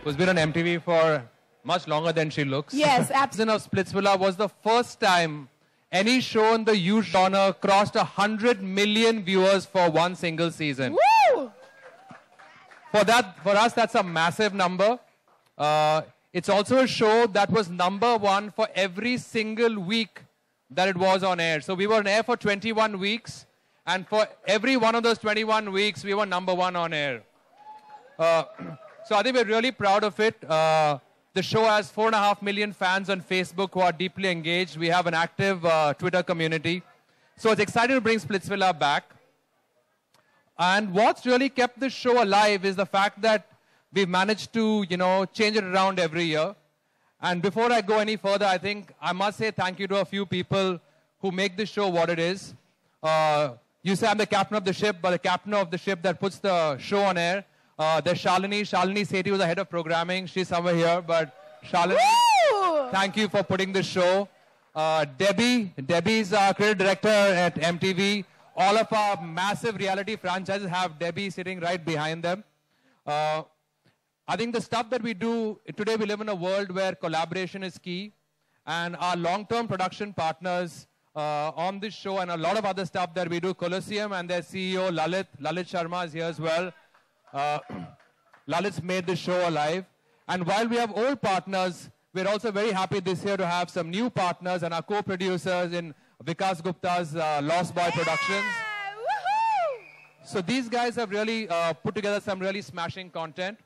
who's been on MTV for much longer than she looks. Yes, absolutely. Of Splitsvilla was the first time any show in the youth genre crossed 100 million viewers for one single season. Woo! For us, that's a massive number. It's also a show that was #1 for every single week that it was on air. So we were on air for 21 weeks, and for every one of those 21 weeks, we were #1 on air. So I think we're really proud of it. The show has 4.5 million fans on Facebook who are deeply engaged. We have an active Twitter community. So it's exciting to bring Splitsvilla back. And what's really kept this show alive is the fact that we've managed to, change it around every year. And before I go any further, I think I must say thank you to a few people who make this show what it is. You say I'm the captain of the ship, but the captain of the ship that puts the show on air. There's Shalini. Shalini Sethi was the head of programming. She's somewhere here, but Shalini, thank you for putting this show. Debbie's our creative director at MTV. All of our massive reality franchises have Debbie sitting right behind them. I think the stuff that we do, today we live in a world where collaboration is key. And our long-term production partners on this show and a lot of other stuff that we do, Colosseum and their CEO, Lalit Sharma is here as well. Lalit's made this show alive. And while we have old partners, we're also very happy this year to have some new partners and our co-producers in Vikas Gupta's Lost Boy Productions. So these guys have really put together some really smashing content.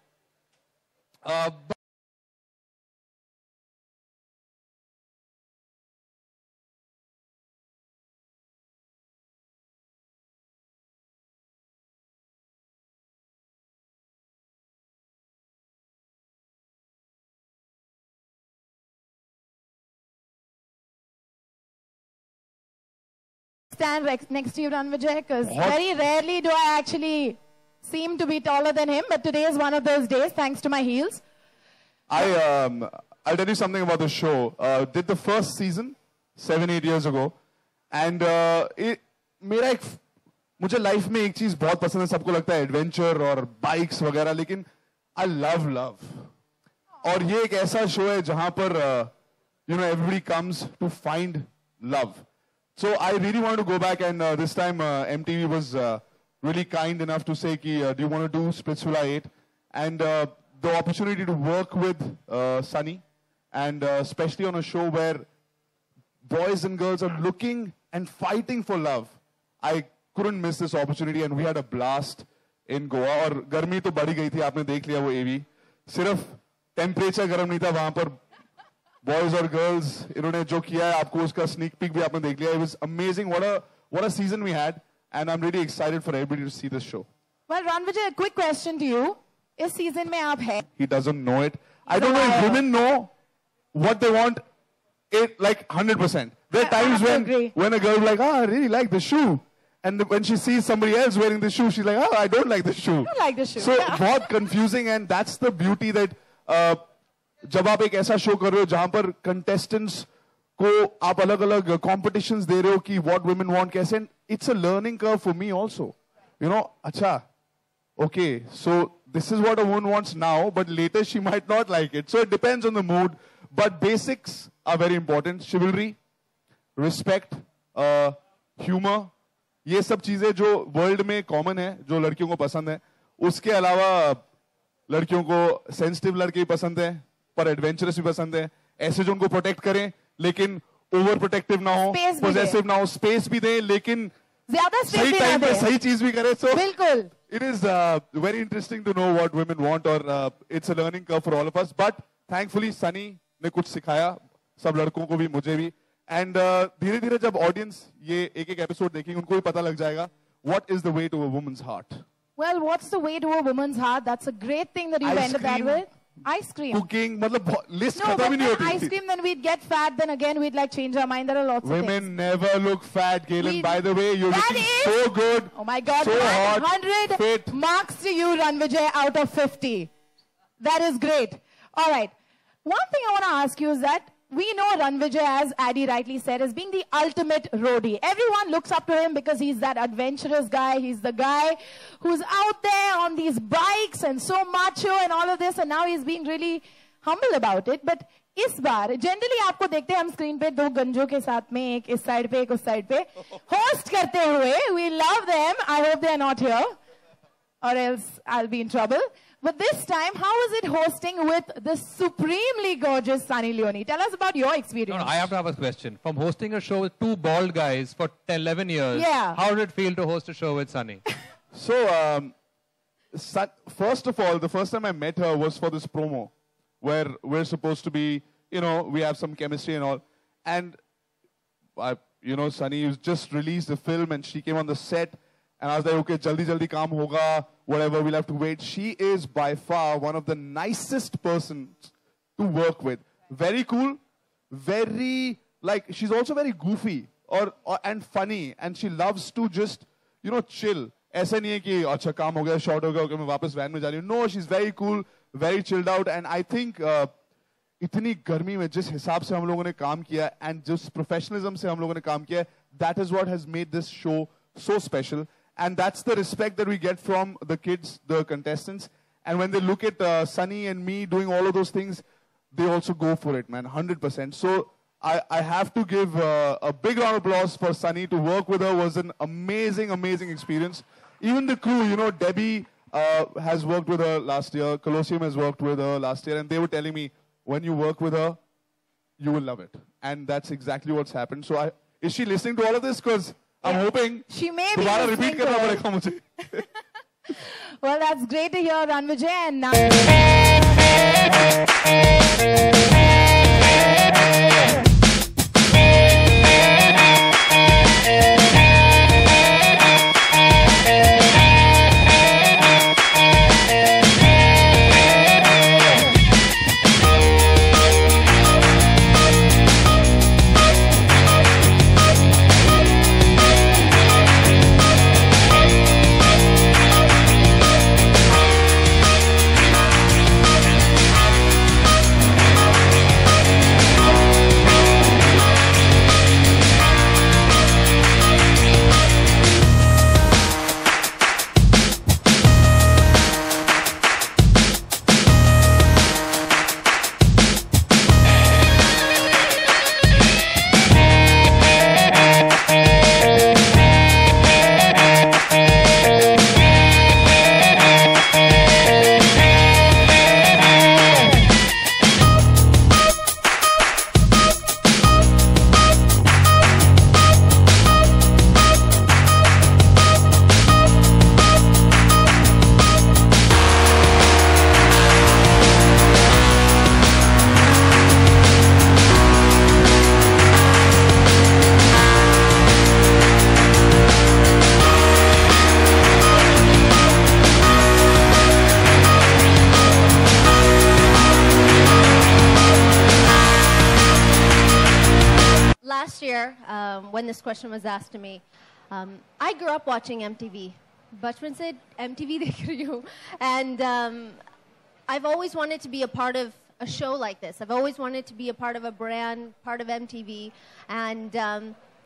Stand next to you, Ranvijay, because very rarely do I actually seem to be taller than him, but today is one of those days, thanks to my heels. I'll tell you something about the show. Did the first season 7-8 years ago, and मुझे life में एक चीज बहुत पसंद है, सबको लगता है एडवेंचर और बाइक्स वगैरह, लेकिन I love love. और ये एक ऐसा शो है जहां पर everybody comes to find love. So I really wanted to go back, and this time MTV was really kind enough to say, do you want to do Splitsvilla 8? And the opportunity to work with Sunny, and especially on a show where boys and girls are looking and fighting for love, I couldn't miss this opportunity, and we had a blast in Goa. और गर्मी तो बढ़ी गई थी, आपने देख लिया वो AV. सिर्फ टेम्परेचर गर्म नहीं था वहां पर. Boys or girls, इन्होंने जो किया है, आपको उसका sneak peek भी आपने देख लिया. It was amazing. What a season we had, and I'm really excited for everybody to see this show. Well, Ranvijay, a quick question to you. इस season में आप हैं? He doesn't know it. I don't know if women know what they want. It like 100%. There are times when a girl is like, I really like the shoe. And when she sees somebody else wearing the shoe, she's like, I don't like the shoe. I don't like the shoe. So, बहुत confusing, and that's the beauty that जब आप एक ऐसा show कर रहे हो जहां पर contestants को आप अलग-अलग competitions दे रहे हो कि what women want कैसे, and it's a learning curve for me also. अच्छा, okay, so this is what a woman wants now, but later she might not like it. So it depends on the mood, but basics are very important. Chivalry, respect, humor, ये सब चीजें जो world में common है, जो लड़कियों को पसंद है. उसके अलावा लड़कियों को सेंसिटिव लड़के पसंद है, पर एडवेंचरस भी पसंद है, ऐसे जो उनको प्रोटेक्ट करें लेकिन ओवर प्रोटेक्टिव ना हो, पोजेसिव ना हो, स्पेस भी दें लेकिन ज्यादा सही टाइम पे सही चीज भी करें. So बिल्कुल. It is very interesting to know what women want, or it's a learning curve for all of us. But thankfully Sunny ने कुछ सिखाया सब लड़कों को भी, मुझे भी. And धीरे-धीरे जब ऑडियंस ये एक-एक एपिसोड देखेंगे, उनको भी पता लग जाएगा what is the way to a woman's heart. Well, what's the way to a woman's heart? That's a great thing that you ended that with. Ice cream. Cooking, मतलब list No, खत्म ही नहीं but होती. ice cream, then we'd get fat, then again we'd like change our mind. There are lots of things. Women never look fat, Galen. By the way, you're looking so good. Oh my God, so hot, 100 fit. marks to you, Ranvijay, out of 50. That is great. All right. One thing I want to ask you is that we know Ranvijay, as Addy rightly said, as being the ultimate roadie. Everyone looks up to him because he's that adventurous guy. He's the guy who's out there on these bikes and so macho and all of this, and now he's being really humble about it. But इस बार generally आपको देखते हैं हम screen पे दो गंजों के साथ में, एक इस साइड पे एक उस साइड पे होस्ट करते हुए. We love them. I hope they are not here, or else I'll be in trouble. But this time, how is it hosting with the supremely gorgeous Sunny Leone? Tell us about your experience. No, I have to have a question. From hosting a show with two bald guys for 11 years, Yeah. how did it feel to host a show with Sunny? So, first of all, the first time I met her was for this promo, where we're supposed to be, you know, we have some chemistry and all. And, you know, Sunny just released the film and she came on the set. And I was like, okay, jaldi kaam hoga, whatever, we'll have to wait. She is by far one of the nicest persons to work with. Very cool, very, like, she's also very goofy and funny. And she loves to just, you know, chill. ऐसा नहीं है कि अच्छा काम हो गया, short हो गया, okay, मैं वापस van में जा रही हूँ. No, she's very cool, very chilled out. And I think इतनी गर्मी में जिस हिसाब से हम लोगों ने काम किया and जिस professionalism से हम लोगों ने काम किया, that is what has made this show so special. And that's the respect that we get from the kids, the contestants. And when they look at Sunny and me doing all of those things, they also go for it, man, 100%. So I have to give a big round of applause for Sunny. To work with her was an amazing, amazing experience. Even the crew, you know, Debbie has worked with her last year. Colosseum has worked with her last year. And they were telling me, when you work with her, you will love it. And that's exactly what's happened. So is she listening to all of this? Because I'm hoping she may be दोबारा listening repeat to करना it. पड़ेगा मुझे. Well, that's great to hear, Ranvijay. And now last year, when this question was asked to me, I grew up watching MTV. Bachpan said, MTV dekh rahi hu. And I've always wanted to be a part of a show like this. I've always wanted to be a part of a brand, part of MTV. And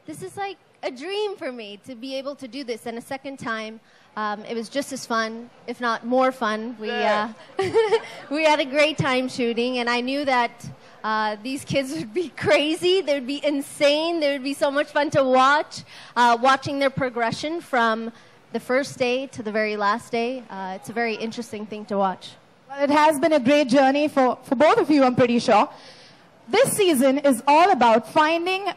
this is like a dream for me to be able to do this. And a second time, it was just as fun, if not more fun. We had a great time shooting, and I knew that these kids would be crazy. They would be insane. There would be so much fun to watch, watching their progression from the first day to the very last day. It's a very interesting thing to watch. well, it has been a great journey for both of you, I'm pretty sure. This season is all about finding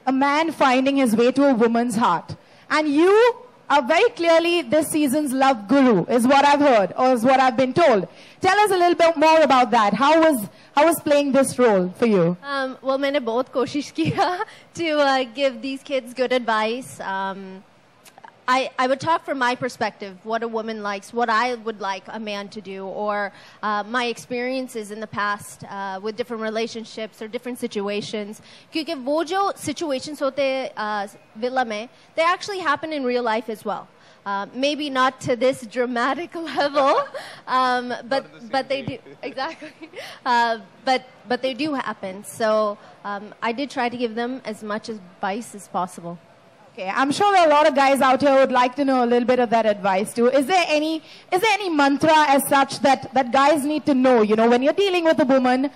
a man finding his way to a woman's heart. And you are very clearly this season's love guru, is what I've heard, or is what I've been told. Tell us a little bit more about that. How was playing this role for you? Well, मैंने बहुत कोशिश किया to give these kids good advice. I would talk from my perspective, what a woman likes, what I would like a man to do, or my experiences in the past with different relationships or different situations. Because wo jo situations hote villa mein, they actually happen in real life as well. Maybe not to this dramatic level, but they do exactly. But they do happen. So I did try to give them as much advice as possible. Okay, I'm sure there are a lot of guys out here who would like to know a little bit of that advice too. Is there any mantra as such that guys need to know? You know, when you're dealing with a woman,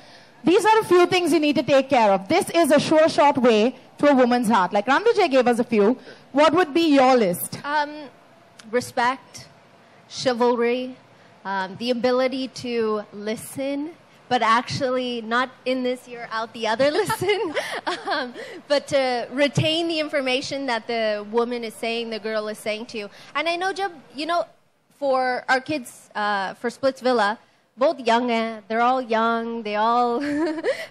these are a few things you need to take care of. This is a sure shot way to a woman's heart. Like Ranvijay gave us a few. What would be your list? Respect, chivalry, the ability to listen, but actually not in this ear, out the other listen, but to retain the information that the woman is saying, the girl is saying to you. And I know, you know, for our kids, for Splits Villa, both young, they're all young, they all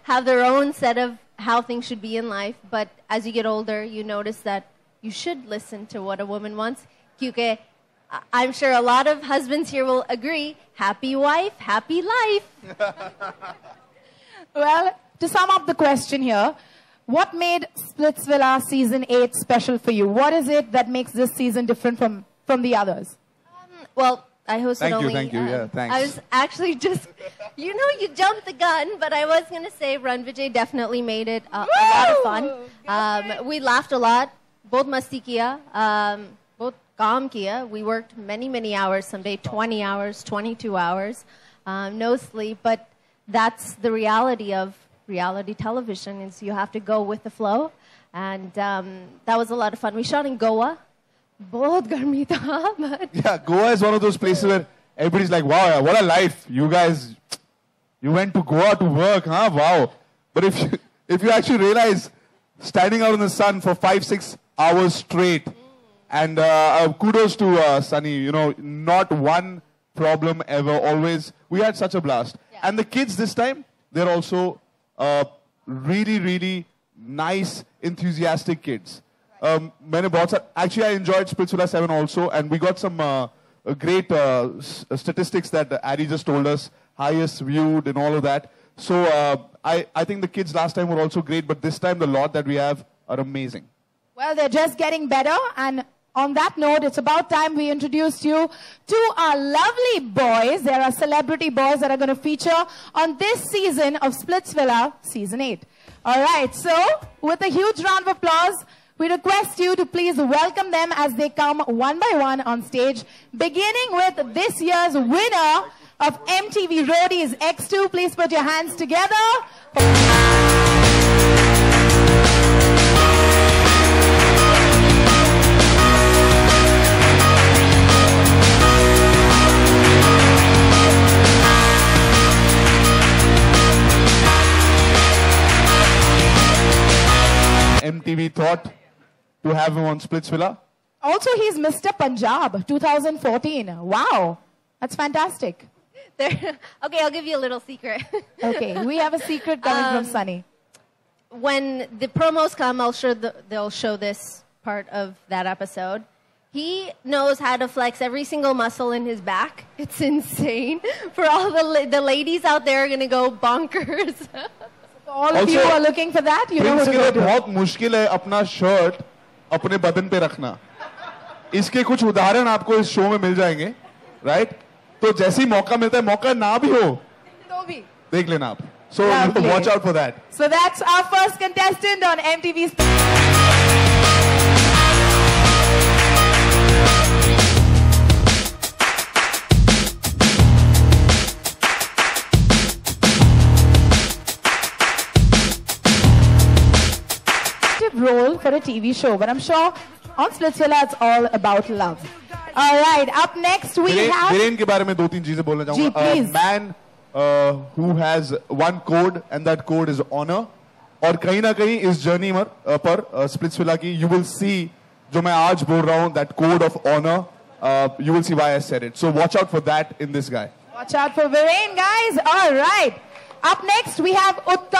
have their own set of how things should be in life, but as you get older, you notice that you should listen to what a woman wants. Kyunki I'm sure a lot of husbands here will agree, happy wife, happy life. Well, to sum up the question here, what made Splits Villa Season 8 special for you? What is it that makes this season different from the others? Well, I hosted only... Thank you. Yeah, thanks. I was actually just... You know, you jumped the gun, but I was going to say Ranvijay definitely made it a lot of fun. We laughed a lot. Both masti kiya. Both kaam kiya. We worked many hours, someday 20 hours, 22 hours. No sleep, but that's the reality of reality television, is you have to go with the flow. And that was a lot of fun. We shot in Goa. Bahut garmi tha, but... Yeah, Goa is one of those places where everybody's like, wow, what a life. You guys, you went to Goa to work, huh? Wow. But if you actually realize, standing out in the sun for 5-6 hours straight, and kudos to Sunny, you know, not one problem ever, always. We had such a blast. Yeah. And the kids this time, they're also really nice, enthusiastic kids. Actually, I enjoyed Splits Villa 7 also, and we got some great statistics that Addy just told us, highest viewed and all of that. So I think the kids last time were also great, but this time the lot that we have are amazing. Well, they're just getting better, and on that note, it's about time we introduced you to our lovely boys. There are celebrity boys that are going to feature on this season of Splits Villa Season 8. All right, so with a huge round of applause, we request you to please welcome them as they come one by one on stage, beginning with this year's winner of MTV Roadies X2. Please put your hands together. MTV thought to have him on Splits Villa. Also, he's Mr. Punjab 2014. Wow, that's fantastic. Okay, I'll give you a little secret. Okay, we have a secret coming from Sunny. When the promos come, they'll show this part of that episode. He knows how to flex every single muscle in his back. It's insane. For all the ladies out there are going to go bonkers. All of you are looking for that, you know what to go to. बहुत मुश्किल है अपना shirt अपने बदन पे रखना. इसके कुछ उदाहरण आपको इस शो में मिल जाएंगे, right? तो जैसे ही मौका मिलता है, मौका ना भी हो, तो भी देख लेना आप. So watch out for that. So that's our first contestant on MTV's. Role for a TV show, but I'm sure on Splits Villa it's all about love. All right, up next we have... Viren के बारे में 2-3 चीजें बोलना चाहूँगा. A man who has one code, and that code is honor. और कहीं ना कहीं इस journey पर Splits Villa की you will see जो मैं आज बोल रहा हूँ, that code of honor. You will see why I said it. So watch out for that in this guy. Watch out for Viren, guys. All right. Up next we have Uttam.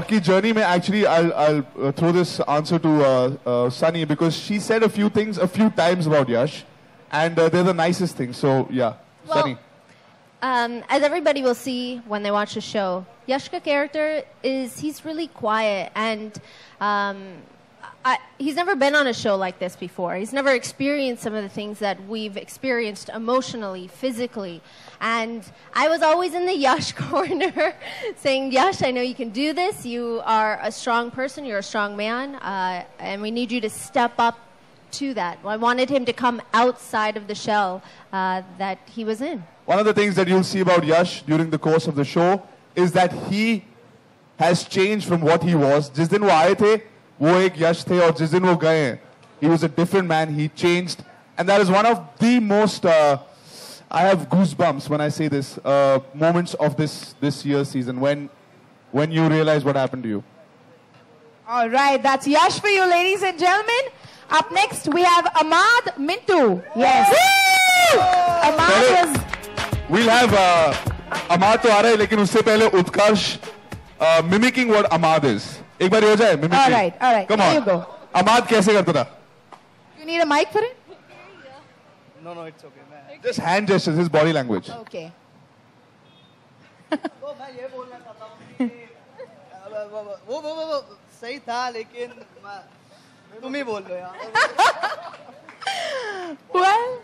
की journey में actually I'll throw this answer to Sunny because she said a few things a few times about Yash, and they're the nicest things. So yeah, Well, Sunny. As everybody will see when they watch the show, Yashka character he's really quiet, and he's never been on a show like this before. He's never experienced some of the things that we've experienced emotionally, physically. And I was always in the Yash corner saying, Yash, I know you can do this. You are a strong person. You're a strong man. And we need you to step up to that. I wanted him to come outside of the shell that he was in. One of the things that you'll see about Yash during the course of the show is that he has changed from what he was. जिस दिन वो आए थे, वो एक यश थे, और जिस दिन वो गए हैं, he was a different man. He changed, and that is one of the most. I have goosebumps when I say this. Moments of this year's season when you realize what happened to you. All right, that's Yash for you, ladies and gentlemen. Up next, we have Ahmad Mintu. Yes. Ahmad was. We'll have Ahmad तो आ रहा है, लेकिन उससे पहले उत्कर्ष mimicking what Ahmad is. एक बार हो जाए mimicking. All right. Come There on. you go. Ahmad कैसे करता था? You need a mic for it? No, it's okay. Just hand gestures, his body language. Okay. तो मैं ये बोलना चाहता हूँ कि वो सही था, लेकिन तुम ही बोल लो यार. Well,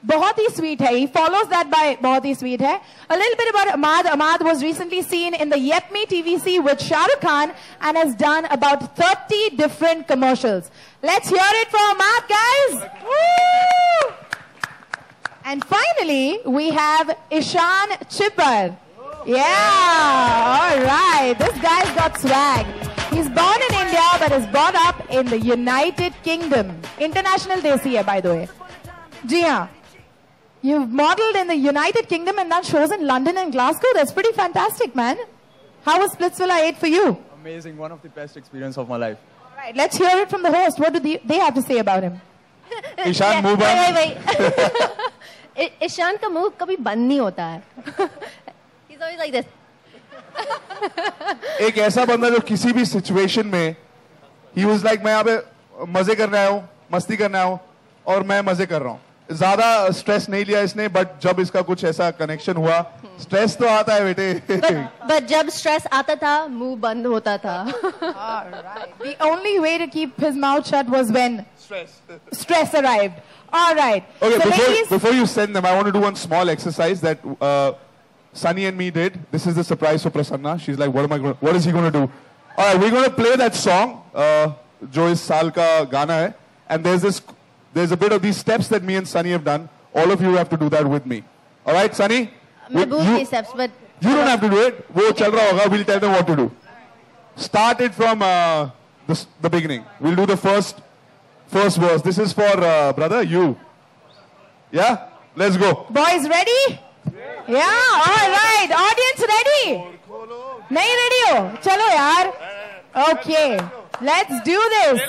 बहुत ही sweet है. He follows that by बहुत ही sweet है. A little bit about Ahmad. Ahmad was recently seen in the Yep Me TVC with Shah Rukh Khan and has done about 30 different commercials. Let's hear it for Ahmad, guys. Woo! And finally, we have Ishan Chipper. Yeah, all right. This guy's got swag. He's born in India but is brought up in the United Kingdom. International Desi hai, by the way. जी हाँ. You've modeled in the United Kingdom and done shows in London and Glasgow. That's pretty fantastic, man. How was Splitsvilla 8 for you? Amazing, one of the best experience of my life. All right, let's hear it from the host. What do they have to say about him? Ishan, move on. Wait. Ishan का move कभी बंद नहीं होता है. He's always like this. एक ऐसा बंदा जो किसी भी सिचुएशन में he was like मैं यहाँ पे मजे करने आया हूँ, मस्ती करने आया हूँ, और मैं मजे कर रहा हूँ. ज्यादा स्ट्रेस नहीं लिया इसने, बट जब इसका कुछ ऐसा कनेक्शन हुआ, स्ट्रेस तो आता है बेटे. But जब stress आता था, मुंह बंद होता था. All right. The only way to keep his mouth shut was when stress arrived. All right. Okay, so ladies, before you send them, I want to do one small exercise that Sunny and me did. This is the surprise for Prasanna. She's like, what is he going to do? All right, we're going to play that song, जो इस साल का गाना है. And there's a bit of these steps that me and Sunny have done. All of you have to do that with me. All right, Sunny? मैं भूल गई steps, but You don't have to do it. वो चल रहा होगा. We'll tell them what to do. Start it from the beginning. We'll do the first verse. This is for brother, you. Yeah? Let's go. boys ready? Yeah. All right. Audience ready? नहीं ready हो? चलो यार. Okay. Let's do this.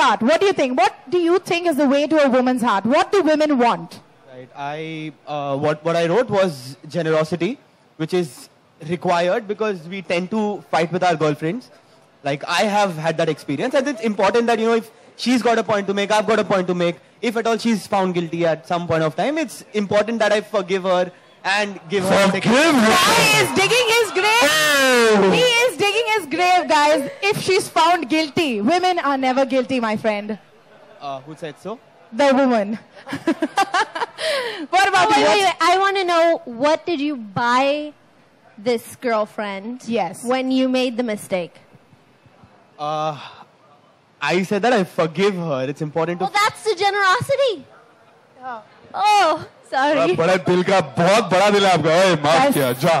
heart. What do you think? What do you think is the way to a woman's heart? What do women want? Right. What I wrote was generosity, which is required because we tend to fight with our girlfriends. Like, I have had that experience, and it's important that, if she's got a point to make, I've got a point to make. If at all she's found guilty at some point of time, it's important that I forgive her and give her a second. He is digging his grave. He is digging his grave, guys. If she's found guilty, women are never guilty, my friend. Who said so? The woman. What about you? Wait. I want to know, what did you buy this girlfriend Yes. when you made the mistake? I said that I forgive her. It's important to... Well, that's the generosity. Oh, sorry. बड़ा दिल का बहुत बड़ा दिल है आपका ओए माफ किया जा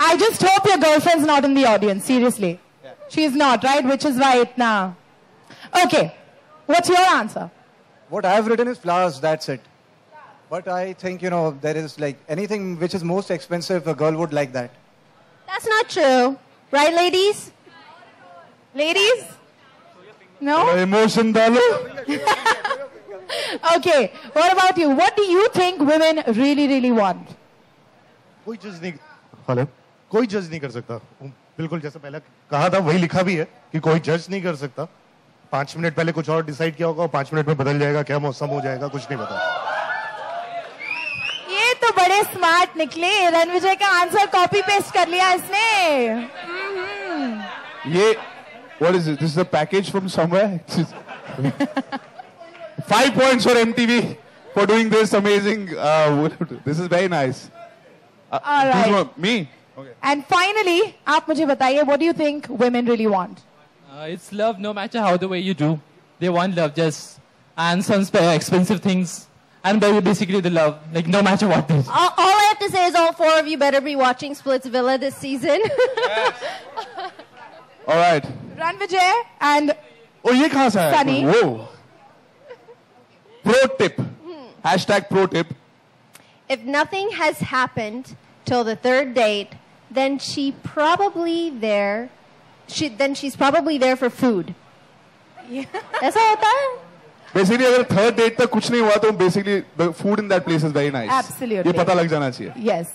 I just hope your girlfriend's not in the audience, seriously. She's not, right? Which is right now. Okay. What's your answer? What I have written is flowers, that's it. But I think, there is like anything which is most expensive, a girl would like that. That's not true. Right, ladies? Ladies? No? Emotion डालो Okay. What about you? What do you think women really, really want? कोई जज नहीं hello कोई जज नहीं कर सकता बिल्कुल जैसा पहले कहा था वही लिखा भी है कि कोई जज नहीं कर सकता 5 मिनट पहले कुछ और डिसाइड किया होगा और 5 मिनट में बदल जाएगा क्या मौसम हो जाएगा कुछ नहीं पता ये तो बड़े स्मार्ट निकले रणविजय का आंसर कॉपी पेस्ट कर लिया इसने ये what is it? This is a package from somewhere. 5 points for MTV for doing this amazing. This is very nice. All right. Me. Okay. And finally, आप मुझे बताइए, what do you think women really want? It's love no matter how the way you do. They want love just and some expensive things. And basically the love, like no matter what it is. All I have to say is all 4 of you better be watching Splitsvilla this season. All right. Ranvijay and Oh, ये कहाँ से आया? Sunny. Whoa. Pro tip. Hashtag pro tip. If nothing has happened till the 3rd date, then she's probably there for food. ऐसा होता है? Basically, अगर third date तक कुछ नहीं हुआ तो basically the food in that place is very nice. Absolutely. ये पता लग जाना चाहिए. Yes.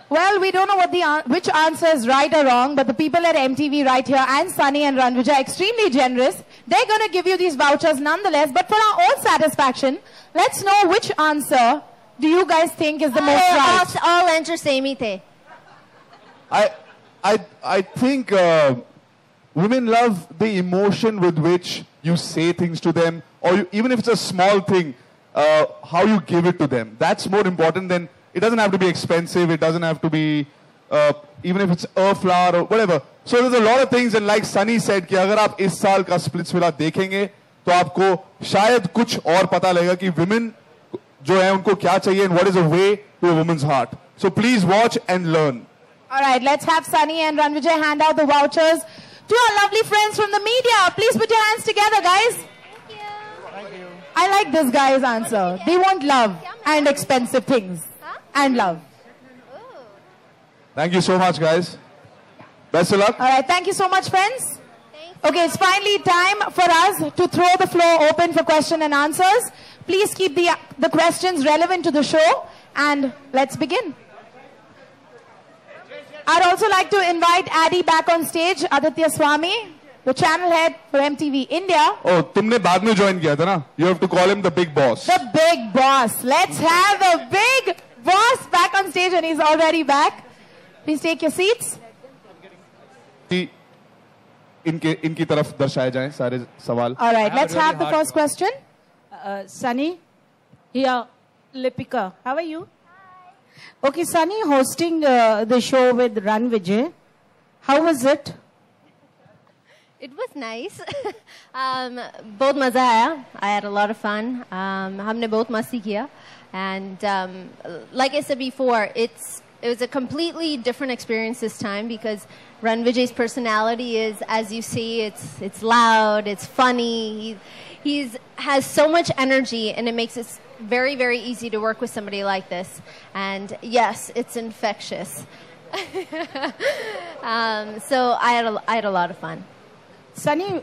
Well, we don't know which answer is right or wrong, but the people at MTV right here and Sunny and Ranvijay are extremely generous. They're going to give you these vouchers nonetheless, but for our own satisfaction, let's know which answer do you guys think is the most right? All enter same ही थे. I think women love the emotion with which you say things to them, or even if it's a small thing, how you give it to them. That's more important than, it doesn't have to be expensive, it doesn't have to be, even if it's a flower or whatever. So there's a lot of things, and like Sunny said, कि अगर आप इस साल का Splitsvilla देखेंगे, तो आपको शायद कुछ और पता लगेगा कि women जो है उनको क्या चाहिए, and what is a way to a woman's heart. So please watch and learn. All right, let's have Sunny and Ranvijay hand out the vouchers to our lovely friends from the media. Please put your hands together, guys. Thank you. I like this guy's answer. They want love and expensive things. And love. Thank you so much, guys. Best of luck. All right, thank you so much, friends. Okay, it's finally time for us to throw the floor open for question and answers. Please keep the questions relevant to the show, and let's begin. I'd also like to invite Addy back on stage, Aditya Swami, the channel head for MTV India. Oh, तुमने बाद में join किया था ना? You have to call him the big boss. The big boss. Let's have the big boss back on stage, and he's already back. Please take your seats. इनकी तरफ दर्शाए जाएं सारे सवाल. All right, let's have the first question. Sunny, here, Lipika. How are you? Hi. Okay, Sunny, hosting the show with Ranvijay. How was it? It was nice. बहुत मजा आया. I had a lot of fun. हमने बहुत मस्ती किया. And like I said before, it was a completely different experience this time because Ranvijay's personality is, as you see, it's loud, it's funny. He has so much energy, and it makes it very, very easy to work with somebody like this. And yes, it's infectious. So I had a lot of fun. Sunny,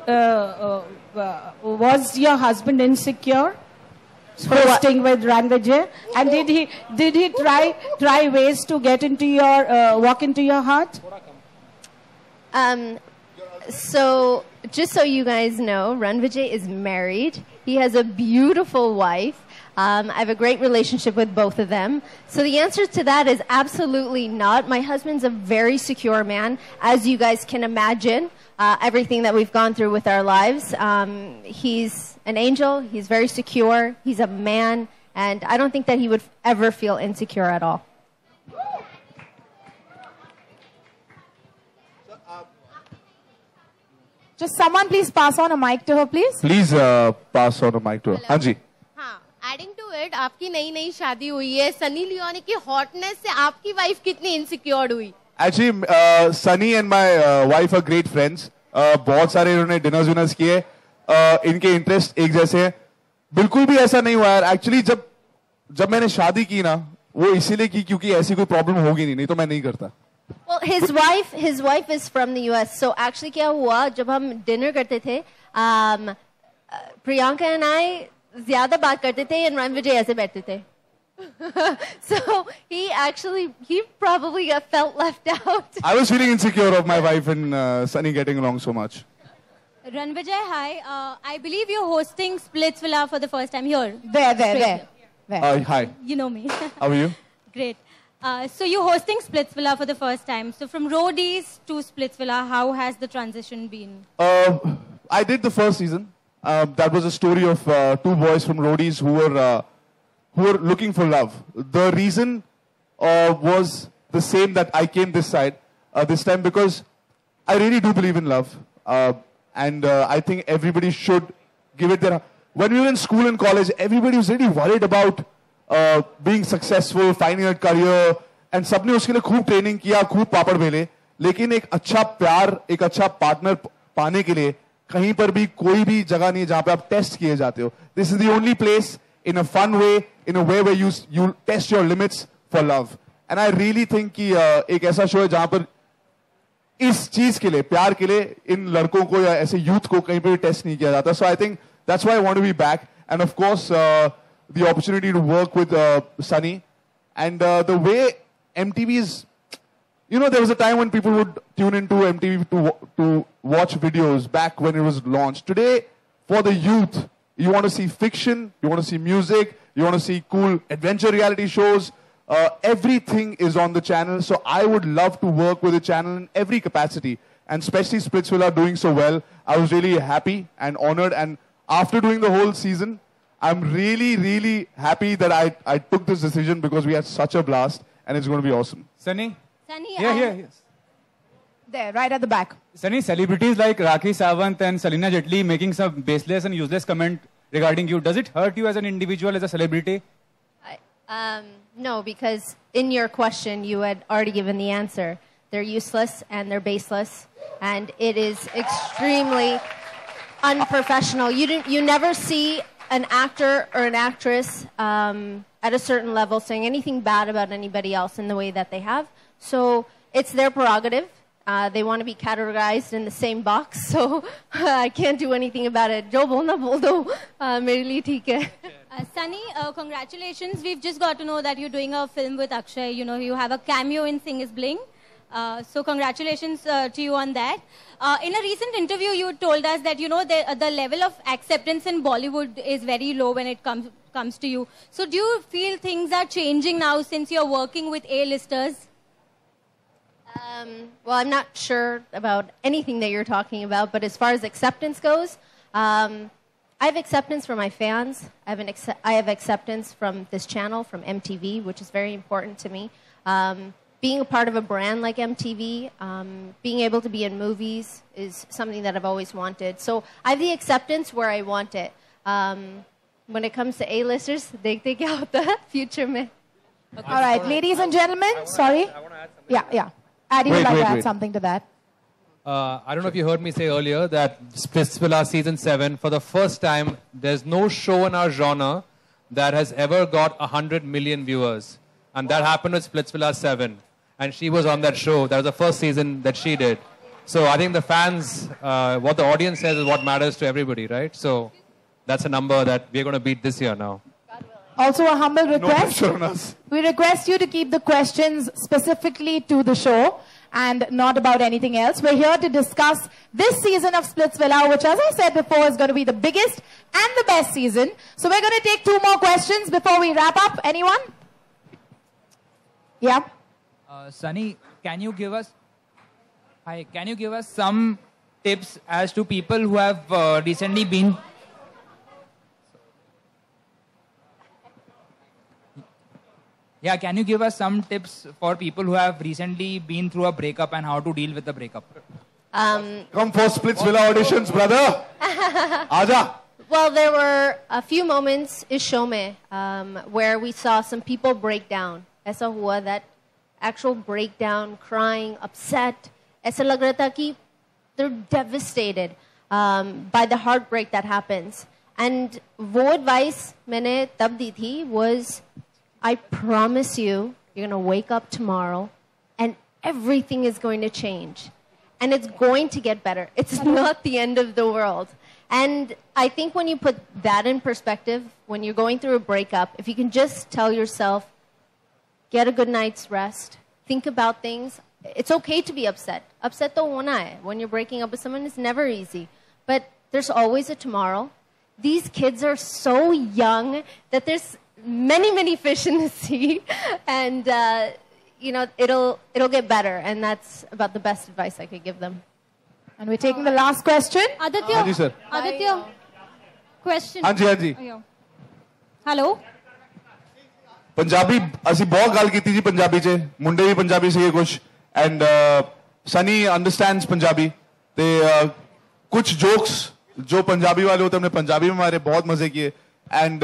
was your husband insecure hosting with Ranvijay? And did he try ways to get into your walk into your heart? So just so you guys know, Ranvijay is married. He has a beautiful wife. I have a great relationship with both of them. So the answer to that is absolutely not. My husband's a very secure man, as you guys can imagine. Everything that we've gone through with our lives. He's an angel. He's very secure. He's a man. And I don't think that he would ever feel insecure at all. Just someone please pass on a mic to her, please. Please pass on a mic to her. Hanji. हाँ, adding to it, आपकी नई शादी हुई है, Sunny Leone की hotness से आपकी wife कितनी insecure हुई? Actually, Sunny and my wife are great friends. बहुत सारे इन्होंने dinners winners किए. इनके interest एक जैसे हैं. बिल्कुल भी ऐसा नहीं हुआ यार. Actually जब मैंने शादी की ना, वो इसीलिए की क्योंकि ऐसी कोई problem होगी नहीं तो मैं नहीं करता. Well, his wife is from the US. So actually क्या हुआ जब हम dinner करते थे, Priyanka and I ज़्यादा बात करते थे and Ranvijay ऐसे बैठते थे. So he probably felt left out. I was feeling insecure of my wife and Sunny getting along so much. Ranvijay, hi. I believe you're hosting Splitsvilla for the first time here. There. Hi. You know me. How are you? Great. So you're hosting Splitsvilla for the first time. So from Roadies to Splitsvilla, how has the transition been? I did the first season. That was a story of two boys from Roadies who were looking for love. The reason was the same that I came this side this time because I really do believe in love. And I think everybody should give it their... When we were in school and college, everybody was really worried about being successful, finding a career, and सबने उसके लिए खूब training किया, खूब पापड़ बेले, लेकिन एक अच्छा प्यार, एक अच्छा पार्टनर पाने के लिए कहीं पर भी कोई भी जगह नहीं है जहां पे आप टेस्ट किए जाते हो. This is the only place in a fun way, in a way where you test your limits for love. And I really think कि एक ऐसा शो है जहां पर इस चीज के लिए, प्यार के लिए इन लड़कों को या ऐसे यूथ को कहीं पे भी टेस्ट नहीं किया जाता. So I think that's why I want to be back. And of course, the opportunity to work with Sunny. And the way MTV is, you know, there was a time when people would tune into MTV to watch videos back when it was launched. Today, for the youth, you want to see fiction, you want to see music, you want to see cool adventure reality shows. Everything is on the channel. So I would love to work with the channel in every capacity. And especially Splitsvilla doing so well. I was really happy and honored. And after doing the whole season, I'm really, really happy that I took this decision because we had such a blast and it's going to be awesome. Sunny? Sunny, Yes. There, right at the back. Sunny, celebrities like Rakhi Sawant and Salina Jetli making some baseless and useless comment regarding you. Does it hurt you as an individual, as a celebrity? No, because in your question, you had already given the answer. They're useless and they're baseless. And it is extremely unprofessional. You never see an actor or an actress at a certain level saying anything bad about anybody else in the way that they have. So it's their prerogative. They want to be categorized in the same box. So I can't do anything about it. Jo bolna bol do. Mere liye theek hai. Sunny, congratulations. We've just got to know that you're doing a film with Akshay. You know, you have a cameo in Sing is Bling. So congratulations to you on that. In a recent interview, you told us that, you know, the level of acceptance in Bollywood is very low when it comes to you. So do you feel things are changing now since you're working with A-listers? Well, I'm not sure about anything that you're talking about, but as far as acceptance goes, I have acceptance from my fans. I have acceptance from this channel, from MTV, which is very important to me. Being a part of a brand like MTV, being able to be in movies is something that I've always wanted. So I have the acceptance where I want it. When it comes to A-listers, dekhte kya hota hai future mein. Okay. All right, ladies and gentlemen, sorry. Yeah. Addy would like to add something to that. I don't know if you heard me say earlier that Splitsvilla Season 7, for the first time, there's no show in our genre that has ever got 100 million viewers. And that happened with Splitsvilla 7. And she was on that show. That was the first season that she did. So I think the fans, what the audience says is what matters to everybody, right? So that's a number that we're going to beat this year now. Also a humble No request. pressure on us. We request you to keep the questions specifically to the show and not about anything else. We're here to discuss this season of Splitsvilla, which, as I said before, is going to be the biggest and the best season. So we're going to take 2 more questions before we wrap up. Anyone? Yeah. Sunny, can you give us some tips as to people who have recently been... Yeah, can you give us some tips for people who have recently been through a breakup and how to deal with the breakup? Come for Splitsvilla auditions, brother. Aja. Well, there were a few moments in show mein where we saw some people break down. Aisa hua that actual breakdown, crying, upset. Aisa lag raha tha ki they're devastated by the heartbreak that happens. And wo advice maine tab di thi was, I promise you, you're going to wake up tomorrow and everything is going to change. And it's going to get better. It's not the end of the world. And I think when you put that in perspective, when you're going through a breakup, if you can just tell yourself, get a good night's rest, think about things. It's okay to be upset. Upset to hona hai. When you're breaking up with someone, it's never easy. But there's always a tomorrow. These kids are so young that there's many fish in the sea. And, it'll get better. And that's about the best advice I could give them. And we're taking the last question. Aditya. Haan ji, sir. Aditya. Question. हाँ जी. Hello. Punjabi ਅਸੀਂ ਬਹੁਤ ਗੱਲ ਕੀਤੀ ਜੀ ਪੰਜਾਬੀ 'ਚ ਮੁੰਡੇ ਵੀ ਪੰਜਾਬੀ ਸੀਗੇ ਕੁਝ ਐਂਡ सनी अंडरस्टैंड्स पंजाबी ते कुछ जोक्स जो पंजाबी वाले होते हैं हमने पंजाबी में हमारे बहुत मजे किए and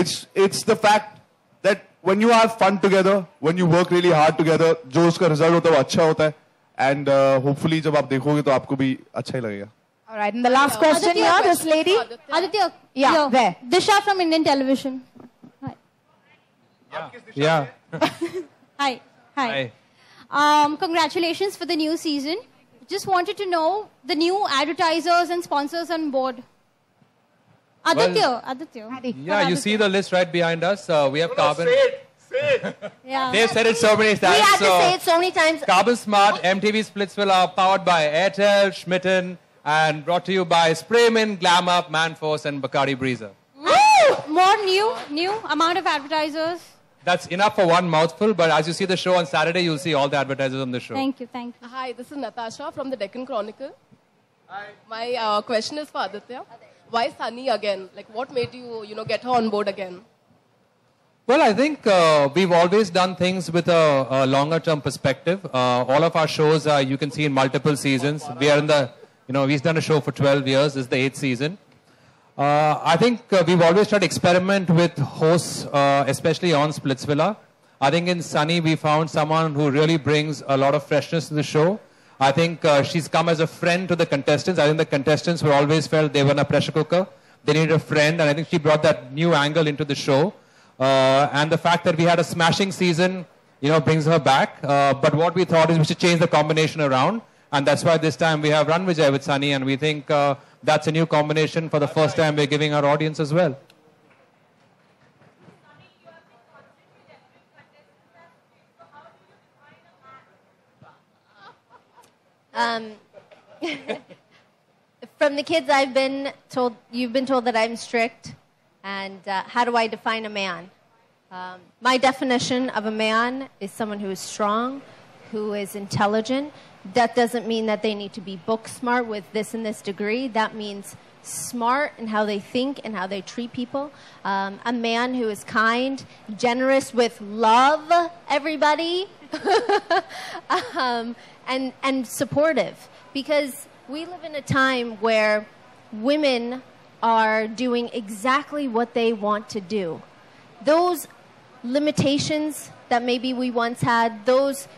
it's the fact that when you have fun together, when you work really hard together, जो उसका रिजल्ट होता है वो अच्छा होता है एंड होपफुली जब आप देखोगे तो आपको भी अच्छा ही लगेगा. All right, and the last question here, this lady. Aditya. Yeah, there. Disha from Indian Television. Yeah. Hi. Congratulations for the new season. Just wanted to know the new advertisers and sponsors on board. Aditya. Yeah, you see the list right behind us. We have Carbon. Say it. Yeah. They've said it so many times. We had to say it so many times. Carbon Smart, MTV Splitsvilla, powered by Airtel, Schmitten, and brought to you by Sprayman, Glam Up, Manforce, and Bacardi Breezer. More new amount of advertisers. That's enough for one mouthful, but as you see the show on Saturday, you'll see all the advertisers on the show. Thank you. Hi, this is Natasha from the Deccan Chronicle. Hi. My question is for Aditya. Why Sunny again? Like, what made you, get her on board again? Well, I think we've always done things with a longer-term perspective. All of our shows, you can see in multiple seasons. We are in the, we've done a show for 12 years. This is the 8th season. I think we've always tried to experiment with hosts, especially on Splitsvilla. I think in Sunny, we found someone who really brings a lot of freshness to the show. I think she's come as a friend to the contestants. I think the contestants were always felt they were in a pressure cooker. They needed a friend, and I think she brought that new angle into the show. And the fact that we had a smashing season, brings her back. But what we thought is we should change the combination around. And that's why this time we have Run Vijay with Sunny, and we think that's a new combination for the first time we're giving our audience as well. From the kids I've been told, you've been told that I'm strict. And how do I define a man? My definition of a man is someone who is strong, who is intelligent. That doesn't mean that they need to be book smart with this and this degree. That means smart in how they think and how they treat people. A man who is kind, generous with love, everybody, and supportive. Because we live in a time where women are doing exactly what they want to do. Those limitations that maybe we once had, those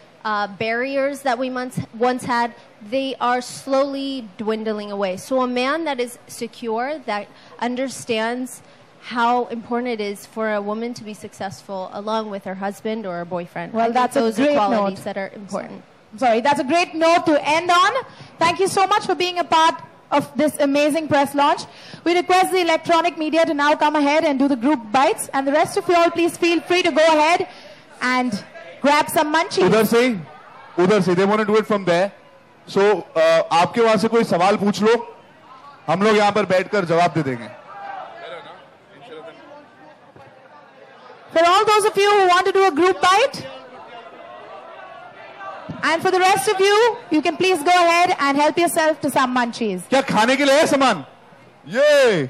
barriers that we once had, they are slowly dwindling away. So a man that is secure, that understands how important it is for a woman to be successful along with her husband or her boyfriend. Well, that's those a great are qualities note. that are important. Sorry, that's a great note to end on. Thank you so much for being a part of this amazing press launch. We request the electronic media to now come ahead and do the group bites. And the rest of you all, please feel free to go ahead and grab some munchies. उधर से, they want to do it from there. So, आपके वहां से कोई सवाल पूछ लो, हम लोग यहाँ पर बैठकर जवाब दे देंगे. For all those of you who want to do a group bite, and for the rest of you, you can please go ahead and help yourself to some munchies. क्या खाने के लिए है सामान? ये